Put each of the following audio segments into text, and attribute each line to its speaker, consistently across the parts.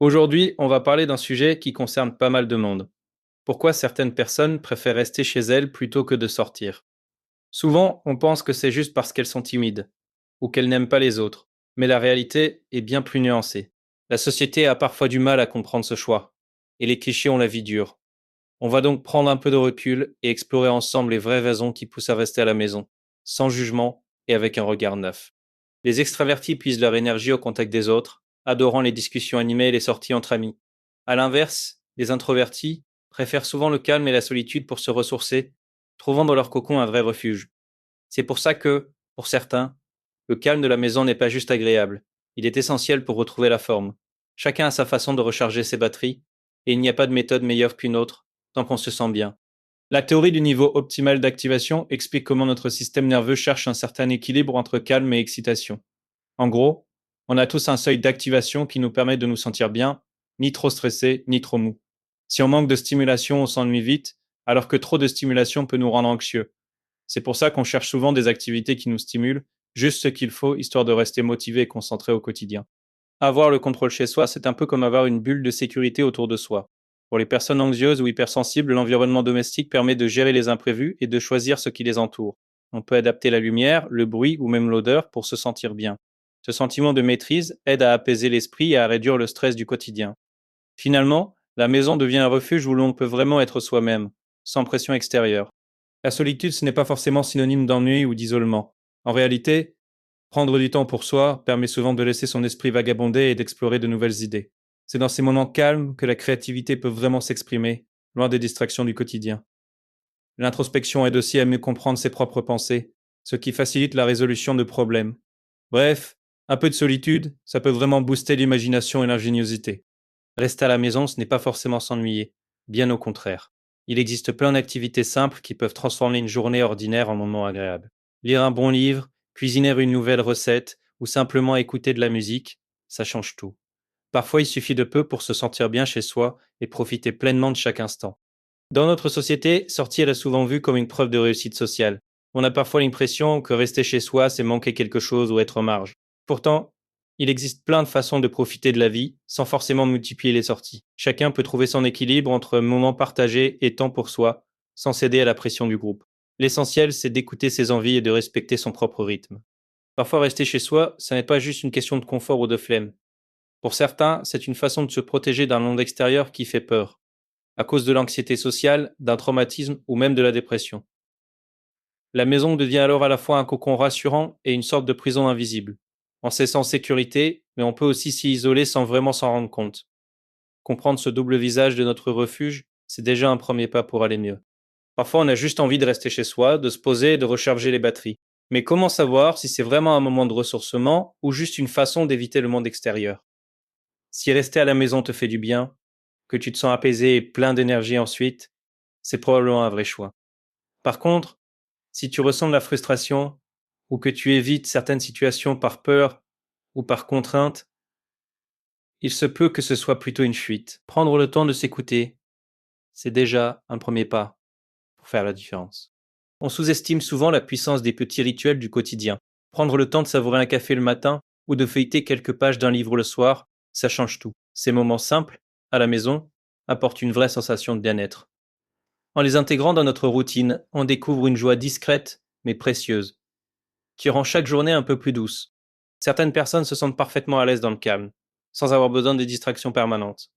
Speaker 1: Aujourd'hui, on va parler d'un sujet qui concerne pas mal de monde. Pourquoi certaines personnes préfèrent rester chez elles plutôt que de sortir? Souvent, on pense que c'est juste parce qu'elles sont timides ou qu'elles n'aiment pas les autres, mais la réalité est bien plus nuancée. La société a parfois du mal à comprendre ce choix, et les clichés ont la vie dure. On va donc prendre un peu de recul et explorer ensemble les vraies raisons qui poussent à rester à la maison, sans jugement et avec un regard neuf. Les extravertis puisent leur énergie au contact des autres, adorant les discussions animées et les sorties entre amis. À l'inverse, les introvertis préfèrent souvent le calme et la solitude pour se ressourcer, trouvant dans leur cocon un vrai refuge. C'est pour ça que, pour certains, le calme de la maison n'est pas juste agréable, il est essentiel pour retrouver la forme. Chacun a sa façon de recharger ses batteries, et il n'y a pas de méthode meilleure qu'une autre, tant qu'on se sent bien. La théorie du niveau optimal d'activation explique comment notre système nerveux cherche un certain équilibre entre calme et excitation. En gros, on a tous un seuil d'activation qui nous permet de nous sentir bien, ni trop stressé, ni trop mou. Si on manque de stimulation, on s'ennuie vite, alors que trop de stimulation peut nous rendre anxieux. C'est pour ça qu'on cherche souvent des activités qui nous stimulent, juste ce qu'il faut, histoire de rester motivé et concentré au quotidien. Avoir le contrôle chez soi, c'est un peu comme avoir une bulle de sécurité autour de soi. Pour les personnes anxieuses ou hypersensibles, l'environnement domestique permet de gérer les imprévus et de choisir ce qui les entoure. On peut adapter la lumière, le bruit ou même l'odeur pour se sentir bien. Ce sentiment de maîtrise aide à apaiser l'esprit et à réduire le stress du quotidien. Finalement, la maison devient un refuge où l'on peut vraiment être soi-même, sans pression extérieure. La solitude, ce n'est pas forcément synonyme d'ennui ou d'isolement. En réalité, prendre du temps pour soi permet souvent de laisser son esprit vagabonder et d'explorer de nouvelles idées. C'est dans ces moments calmes que la créativité peut vraiment s'exprimer, loin des distractions du quotidien. L'introspection aide aussi à mieux comprendre ses propres pensées, ce qui facilite la résolution de problèmes. Bref, un peu de solitude, ça peut vraiment booster l'imagination et l'ingéniosité. Rester à la maison, ce n'est pas forcément s'ennuyer, bien au contraire. Il existe plein d'activités simples qui peuvent transformer une journée ordinaire en moment agréable. Lire un bon livre, cuisiner une nouvelle recette ou simplement écouter de la musique, ça change tout. Parfois, il suffit de peu pour se sentir bien chez soi et profiter pleinement de chaque instant. Dans notre société, sortir est souvent vu comme une preuve de réussite sociale. On a parfois l'impression que rester chez soi, c'est manquer quelque chose ou être en marge. Pourtant, il existe plein de façons de profiter de la vie sans forcément multiplier les sorties. Chacun peut trouver son équilibre entre moments partagés et temps pour soi, sans céder à la pression du groupe. L'essentiel, c'est d'écouter ses envies et de respecter son propre rythme. Parfois, rester chez soi, ça n'est pas juste une question de confort ou de flemme. Pour certains, c'est une façon de se protéger d'un monde extérieur qui fait peur à cause de l'anxiété sociale, d'un traumatisme ou même de la dépression. La maison devient alors à la fois un cocon rassurant et une sorte de prison invisible. On se sent en sécurité, mais on peut aussi s'y isoler sans vraiment s'en rendre compte. Comprendre ce double visage de notre refuge, c'est déjà un premier pas pour aller mieux. Parfois, on a juste envie de rester chez soi, de se poser et de recharger les batteries. Mais comment savoir si c'est vraiment un moment de ressourcement ou juste une façon d'éviter le monde extérieur? Si rester à la maison te fait du bien, que tu te sens apaisé et plein d'énergie ensuite, c'est probablement un vrai choix. Par contre, si tu ressens de la frustration ou que tu évites certaines situations par peur ou par contrainte, il se peut que ce soit plutôt une fuite. Prendre le temps de s'écouter, c'est déjà un premier pas pour faire la différence. On sous-estime souvent la puissance des petits rituels du quotidien. Prendre le temps de savourer un café le matin ou de feuilleter quelques pages d'un livre le soir, ça change tout. Ces moments simples, à la maison, apportent une vraie sensation de bien-être. En les intégrant dans notre routine, on découvre une joie discrète mais précieuse, qui rend chaque journée un peu plus douce. Certaines personnes se sentent parfaitement à l'aise dans le calme, sans avoir besoin de distractions permanentes.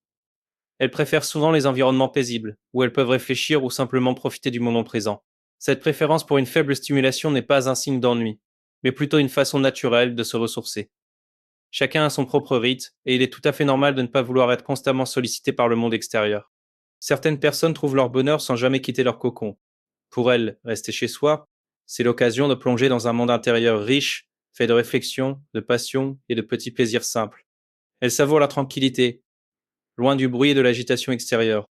Speaker 1: Elles préfèrent souvent les environnements paisibles, où elles peuvent réfléchir ou simplement profiter du moment présent. Cette préférence pour une faible stimulation n'est pas un signe d'ennui, mais plutôt une façon naturelle de se ressourcer. Chacun a son propre rythme, et il est tout à fait normal de ne pas vouloir être constamment sollicité par le monde extérieur. Certaines personnes trouvent leur bonheur sans jamais quitter leur cocon. Pour elles, rester chez soi, c'est l'occasion de plonger dans un monde intérieur riche, fait de réflexion, de passion et de petits plaisirs simples. Elles savourent la tranquillité, loin du bruit et de l'agitation extérieure.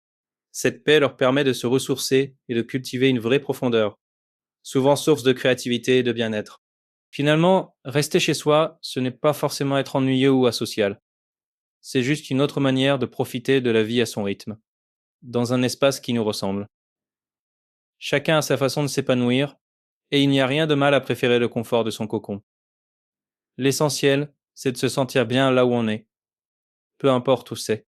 Speaker 1: Cette paix leur permet de se ressourcer et de cultiver une vraie profondeur, souvent source de créativité et de bien-être. Finalement, rester chez soi, ce n'est pas forcément être ennuyeux ou asocial. C'est juste une autre manière de profiter de la vie à son rythme, dans un espace qui nous ressemble. Chacun a sa façon de s'épanouir, et il n'y a rien de mal à préférer le confort de son cocon. L'essentiel, c'est de se sentir bien là où on est, peu importe où c'est.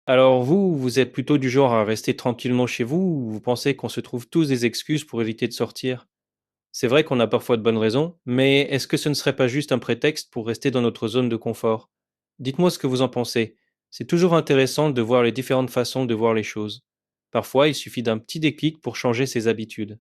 Speaker 1: Alors vous, vous êtes plutôt du genre à rester tranquillement chez vous ou vous pensez qu'on se trouve tous des excuses pour éviter de sortir? C'est vrai qu'on a parfois de bonnes raisons, mais est-ce que ce ne serait pas juste un prétexte pour rester dans notre zone de confort? Dites-moi ce que vous en pensez. C'est toujours intéressant de voir les différentes façons de voir les choses. Parfois, il suffit d'un petit déclic pour changer ses habitudes.